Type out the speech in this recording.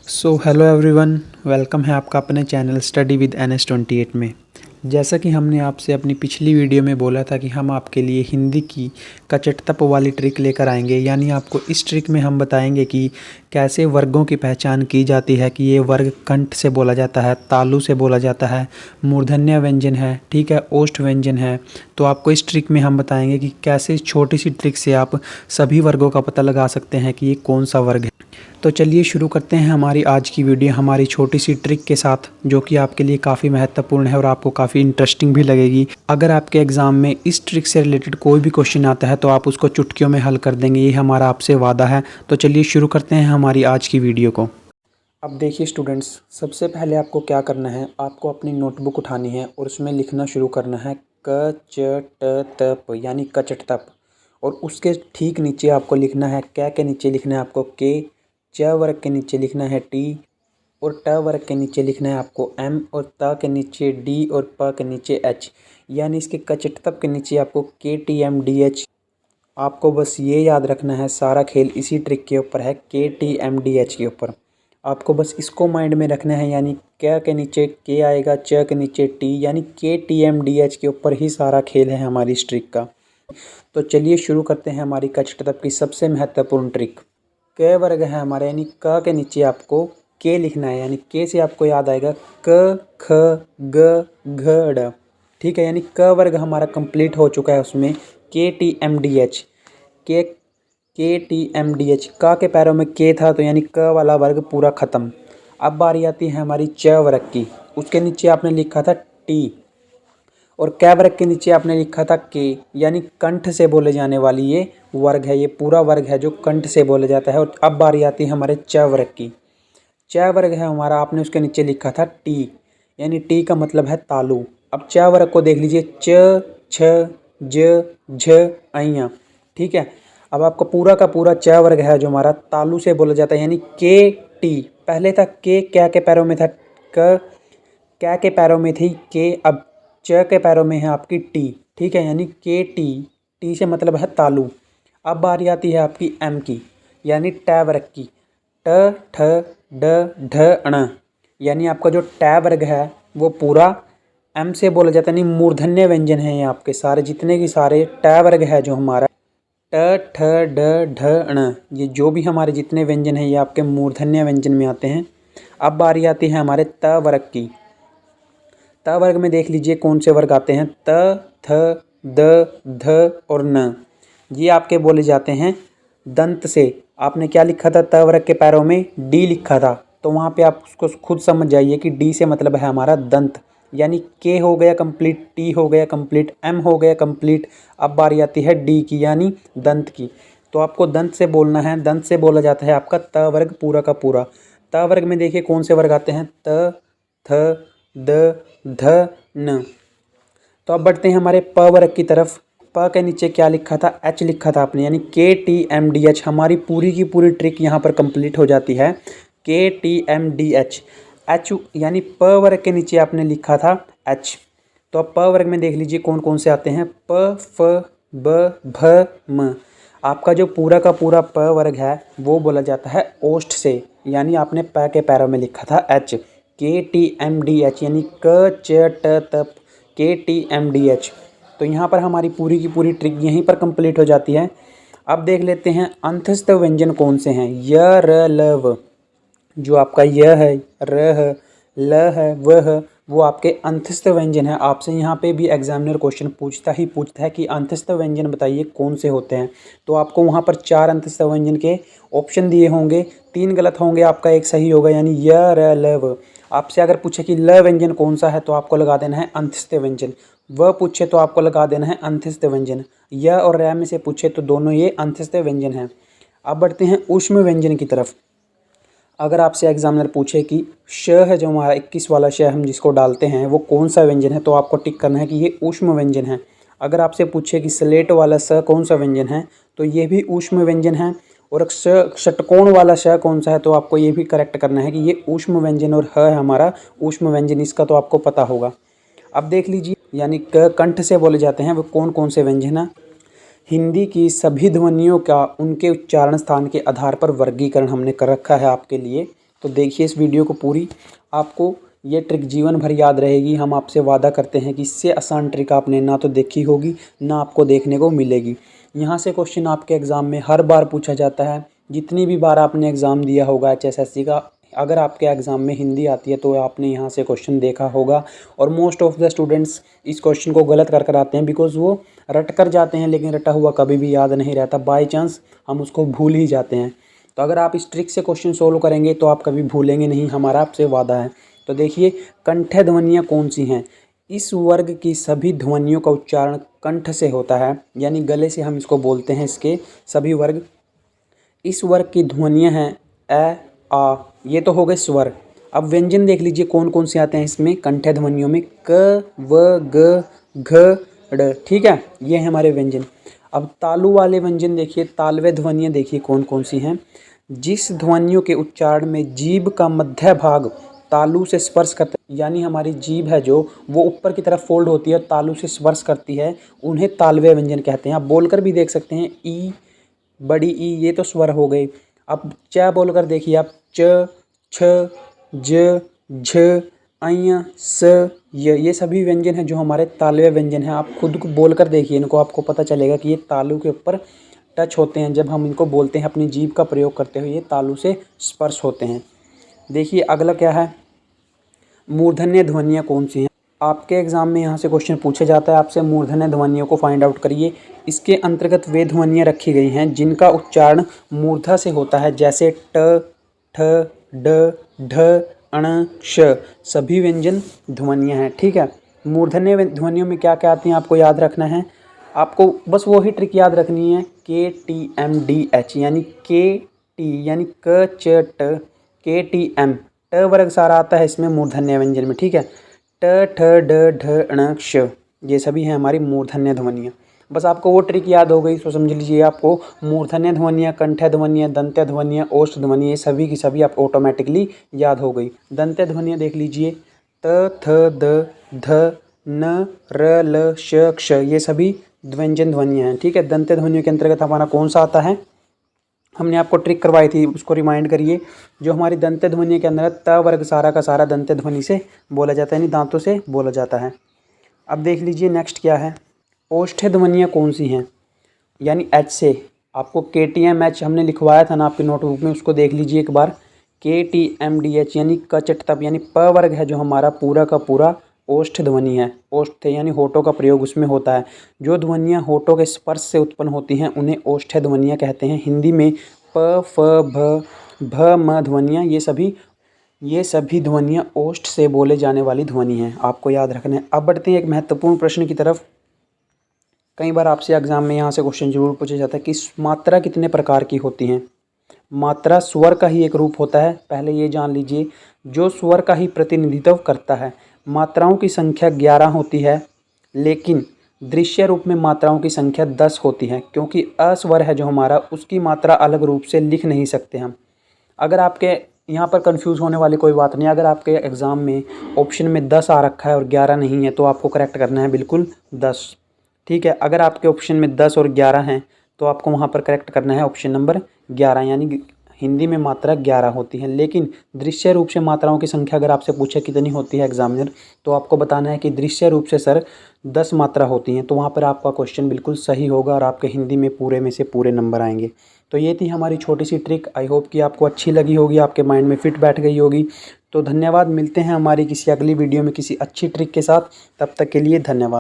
So hello everyone, welcome है आपका अपने चैनल स्टडी विद NS28 में। जैसा कि हमने आपसे अपनी पिछली वीडियो में बोला था कि हम आपके लिए हिंदी की कचटतप वाली ट्रिक लेकर आएंगे, यानी आपको इस ट्रिक में हम बताएंगे कि कैसे वर्गों की पहचान की जाती है कि ये वर्ग कंठ से बोला जाता है, तालु से बोला जाता है, मूर्धन्य व्यंजन है, ठीक है, ओष्ठ व्यंजन है। तो आपको इस ट्रिक में हम बताएंगे कि कैसे छोटी सी ट्रिक से आप सभी वर्गों का पता लगा सकते हैं कि ये कौन सा वर्ग है। तो चलिए शुरू करते हैं हमारी आज की वीडियो हमारी छोटी सी ट्रिक के साथ, जो कि आपके लिए काफ़ी महत्वपूर्ण है और आपको काफ़ी इंटरेस्टिंग भी लगेगी। अगर आपके एग्ज़ाम में इस ट्रिक से रिलेटेड कोई भी क्वेश्चन आता है तो आप उसको चुटकियों में हल कर देंगे, ये हमारा आपसे वादा है। तो चलिए शुरू करते हैं हमारी आज की वीडियो को। अब देखिए स्टूडेंट्स, सबसे पहले आपको क्या करना है, आपको अपनी नोटबुक उठानी है और उसमें लिखना शुरू करना है क च ट त प, यानी कचटतप। और उसके ठीक नीचे आपको लिखना है, क के नीचे लिखना है आपको के, च वर्ग के नीचे लिखना है टी, और ट वर्ग के नीचे लिखना है आपको एम, और त के नीचे डी, और प के नीचे एच। यानी इसके कचटतप के नीचे आपको KTMDH। आपको बस ये याद रखना है, सारा खेल इसी ट्रिक के ऊपर है, KTMDH के ऊपर। आपको बस इसको माइंड में रखना है, यानी क्या के नीचे के आएगा, च के नीचे टी, यानी KTMDH के ऊपर ही सारा खेल है हमारी इस ट्रिक का। तो चलिए शुरू करते हैं हमारी कचटतप की सबसे महत्वपूर्ण ट्रिक। क वर्ग है हमारे, यानी क के नीचे आपको के लिखना है, यानी के से आपको याद आएगा क ख ग घ ड़, ठीक है। यानी क वर्ग हमारा कंप्लीट हो चुका है, उसमें KTMDH KTMDH का के पैरों में के था, तो यानी क वाला वर्ग पूरा खत्म। अब बारी आती है हमारी च वर्ग की, उसके नीचे आपने लिखा था टी, और कै वर्ग के नीचे आपने लिखा था के, यानी कंठ से बोले जाने वाली ये वर्ग है, ये पूरा वर्ग है जो कंठ से बोला जाता है। और अब बारी आती है हमारे च वर्ग की। च वर्ग है हमारा, आपने उसके नीचे लिखा था टी, यानी टी का मतलब है तालु। अब च वर्ग को देख लीजिए, च छ ज झ ऐया, ठीक है। अब आपका पूरा का पूरा च वर्ग है जो हमारा तालु से बोला जाता है, यानी के टी। पहले था के, क्या के पैरों में था क, क्या के पैरों में थी के, अब च के पैरों में है आपकी टी, ठीक है, यानी के टी। टी से मतलब है तालु। अब बारी आती है आपकी एम की, यानी ट वर्ग की। ट ठ ड ढ ण, यानी आपका जो ट वर्ग है वो पूरा एम से बोला जाता है, यानी मूर्धन्य व्यंजन है। ये आपके सारे जितने की सारे ट वर्ग है जो हमारा ट ठ ड ढ ण, ये जो भी हमारे जितने व्यंजन हैं ये आपके मूर्धन्य व्यंजन में आते हैं। अब बारी आती है हमारे त वर्ग की। त वर्ग में देख लीजिए कौन से वर्ग आते हैं, त थ द ध और न, ये आपके बोले जाते हैं दंत से। आपने क्या लिखा था, त वर्ग के पैरों में डी लिखा था, तो वहाँ पे आप उसको खुद समझ जाइए कि डी से मतलब है हमारा दंत, यानी के हो गया कंप्लीट, टी हो गया कंप्लीट, एम हो गया कंप्लीट। अब बारी आती है डी की, यानी दंत की। तो आपको दंत से बोलना है, दंत से बोला जाता है आपका त वर्ग पूरा का पूरा। त वर्ग में देखिए कौन से वर्ग आते हैं, त थ द ध न। तो अब बढ़ते हैं हमारे प वर्ग की तरफ। प के नीचे क्या लिखा था, एच लिखा था आपने, यानी KTMDH। हमारी पूरी की पूरी ट्रिक यहाँ पर कंप्लीट हो जाती है, KTMDH। एच यानी प वर्ग के नीचे आपने लिखा था एच। तो अब प वर्ग में देख लीजिए कौन कौन से आते हैं, प फ ब भ म। आपका जो पूरा का पूरा प वर्ग है वो बोला जाता है ओष्ठ से, यानी आपने प के पैरों में लिखा था एच, KTMDH, यानी क च ट त KTMDH। तो यहाँ पर हमारी पूरी की पूरी ट्रिक यहीं पर कंप्लीट हो जाती है। अब देख लेते हैं अंतस्थ व्यंजन कौन से हैं, य र ल व। जो आपका य है, र है, ल है, व है, वो आपके अंतस्थ व्यंजन है। आपसे यहाँ पे भी एग्जामिनर क्वेश्चन पूछता है कि अंतस्थ व्यंजन बताइए कौन से होते हैं। तो आपको वहाँ पर 4 अंतस्थ व्यंजन के ऑप्शन दिए होंगे, 3 गलत होंगे, आपका एक सही होगा, यानी य र ल व। आपसे अगर पूछे कि ल व्यंजन कौन सा है तो आपको लगा देना है अंतस्थ व्यंजन, व पूछे तो आपको लगा देना है अंतस्थ व्यंजन, य और र में से पूछे तो दोनों ये अंतस्थ व्यंजन हैं। अब बढ़ते हैं ऊष्म व्यंजन की तरफ। अगर आपसे एग्जामिनर पूछे कि श है जो हमारा 21 वाला श हम जिसको डालते हैं वो कौन सा व्यंजन है, तो आपको टिक करना है कि ये ऊष्म व्यंजन है। अगर आपसे पूछे कि स्लेट वाला स कौन सा व्यंजन है, तो ये भी ऊष्म व्यंजन है। और षटकोण वाला श कौन सा है, तो आपको ये भी करेक्ट करना है कि ये ऊष्म व्यंजन, और ह है हमारा ऊष्म व्यंजन, इसका तो आपको पता होगा। अब देख लीजिए, यानी कंठ से बोले जाते हैं वो कौन कौन से व्यंजन हैं। हिंदी की सभी ध्वनियों का उनके उच्चारण स्थान के आधार पर वर्गीकरण हमने कर रखा है आपके लिए। तो देखिए इस वीडियो को पूरी, आपको ये ट्रिक जीवन भर याद रहेगी। हम आपसे वादा करते हैं कि इससे आसान ट्रिक आपने ना तो देखी होगी ना आपको देखने को मिलेगी। यहाँ से क्वेश्चन आपके एग्ज़ाम में हर बार पूछा जाता है। जितनी भी बार आपने एग्ज़ाम दिया होगा HSSC का, अगर आपके एग्ज़ाम में हिंदी आती है तो आपने यहाँ से क्वेश्चन देखा होगा। और मोस्ट ऑफ द स्टूडेंट्स इस क्वेश्चन को गलत कर आते हैं, बिकॉज़ वो रट कर जाते हैं लेकिन रटा हुआ कभी भी याद नहीं रहता। बाई चांस हम उसको भूल ही जाते हैं। तो अगर आप इस ट्रिक से क्वेश्चन सोल्व करेंगे तो आप कभी भूलेंगे नहीं, हमारा आपसे वादा है। तो देखिए कंठ ध्वनियाँ कौन सी हैं। इस वर्ग की सभी ध्वनियों का उच्चारण कंठ से होता है, यानी गले से हम इसको बोलते हैं। इसके सभी वर्ग, इस वर्ग की ध्वनियाँ हैं अ, आ, ये तो हो गए स्वर। अब व्यंजन देख लीजिए कौन कौन से आते हैं इसमें कंठ ध्वनियों में, क, व, ग, घ, ड़। ठीक है, ये है हमारे व्यंजन। अब तालु वाले व्यंजन देखिए, तालव्य ध्वनियाँ देखिए कौन कौन सी हैं। जिस ध्वनियों के उच्चारण में जीभ का मध्य भाग तालु से स्पर्श करता है, यानी हमारी जीभ है जो वो ऊपर की तरफ फोल्ड होती है और तालु से स्पर्श करती है, उन्हें तालव्य व्यंजन कहते हैं। आप बोलकर भी देख सकते हैं, ई, बड़ी ई, ये तो स्वर हो गए। अब च बोलकर देखिए आप, च, छ, ज, झ, अय, स, ये सभी व्यंजन हैं जो हमारे तालव्य व्यंजन हैं। आप खुद को बोलकर देखिए इनको, आपको पता चलेगा कि ये तालु के ऊपर टच होते हैं। जब हम इनको बोलते हैं अपनी जीभ का प्रयोग करते हुए, ये तालु से स्पर्श होते हैं। देखिए अगला क्या है, मूर्धन्य ध्वनियाँ कौन सी हैं। आपके एग्ज़ाम में यहाँ से क्वेश्चन पूछा जाता है आपसे, मूर्धन्य ध्वनियों को फाइंड आउट करिए। इसके अंतर्गत वे ध्वनियाँ रखी गई हैं जिनका उच्चारण मूर्धा से होता है, जैसे ट, ठ, ड, ढ, अण, श। सभी व्यंजन ध्वनियाँ हैं। ठीक है, मूर्धन्य ध्वनियों में क्या क्या आती हैं आपको याद रखना है। आपको बस वही ट्रिक याद रखनी है, KTMDH, यानी KT यानी क, च, ट, KTM। ट वर्ग सारा आता है इसमें मूर्धन्य व्यंजन में। ठीक है, ट, ठ, ड, ढ, अण, श, ये सभी हैं हमारी मूर्धन्य ध्वनियाँ। बस आपको वो ट्रिक याद हो गई तो समझ लीजिए आपको मूर्धन्य ध्वनियाँ, कंठ्य ध्वनियाँ, दंत्य ध्वनियाँ, ओष्ठ ध्वनियाँ, ये सभी की सभी आप ऑटोमेटिकली याद हो गई। दंत्य ध्वनियाँ देख लीजिए, त, थ, द, ध, न, र, ल, श, क्ष, ये सभी व्यंजन ध्वनियाँ हैं। ठीक है, दंत्य ध्वनियों के अंतर्गत हमारा कौन सा आता है, हमने आपको ट्रिक करवाई थी उसको रिमाइंड करिए। जो हमारी दंत्य ध्वनि के अंदर त वर्ग सारा का सारा दंत्य ध्वनि से बोला जाता है, यानी दांतों से बोला जाता है। अब देख लीजिए नेक्स्ट क्या है, ओष्ठ्य ध्वनियाँ कौन सी हैं, यानी H से। आपको KTMH हमने लिखवाया था ना आपके नोटबुक में, उसको देख लीजिए एक बार। KTMDH यानी क, चट, तप, यानी प वर्ग है जो हमारा पूरा का पूरा ओष्ठ ध्वनि है। ओष्ठ यानी होठों का प्रयोग उसमें होता है। जो ध्वनियाँ होठों के स्पर्श से उत्पन्न होती हैं उन्हें ओष्ठ्य ध्वनियाँ कहते हैं। हिंदी में प, फ, भ, भ, म ध्वनियाँ, ये सभी ध्वनियाँ ओष्ठ से बोले जाने वाली ध्वनि हैं, आपको याद रखना है। अब बढ़ते हैं एक महत्वपूर्ण प्रश्न की तरफ। कई बार आपसे एग्जाम में यहाँ से क्वेश्चन जरूर पूछा जाता है कि मात्रा कितने प्रकार की होती हैं। मात्रा स्वर का ही एक रूप होता है, पहले ये जान लीजिए, जो स्वर का ही प्रतिनिधित्व करता है। मात्राओं की संख्या 11 होती है, लेकिन दृश्य रूप में मात्राओं की संख्या 10 होती है, क्योंकि अस्वर है जो हमारा, उसकी मात्रा अलग रूप से लिख नहीं सकते हम। अगर आपके यहाँ पर कंफ्यूज होने वाली कोई बात नहीं, अगर आपके एग्ज़ाम में ऑप्शन में 10 आ रखा है और 11 नहीं है तो आपको करेक्ट करना है बिल्कुल 10। ठीक है, अगर आपके ऑप्शन में 10 और 11 हैं तो आपको वहाँ पर करेक्ट करना है ऑप्शन नंबर 11, यानी हिंदी में मात्रा 11 होती है। लेकिन दृश्य रूप से मात्राओं की संख्या अगर आपसे पूछे कितनी होती है एग्जामिनर, तो आपको बताना है कि दृश्य रूप से सर 10 मात्रा होती हैं, तो वहाँ पर आपका क्वेश्चन बिल्कुल सही होगा और आपके हिंदी में पूरे में से पूरे नंबर आएंगे। तो ये थी हमारी छोटी सी ट्रिक, आई होप कि आपको अच्छी लगी होगी, आपके माइंड में फिट बैठ गई होगी। तो धन्यवाद, मिलते हैं हमारी किसी अगली वीडियो में किसी अच्छी ट्रिक के साथ, तब तक के लिए धन्यवाद।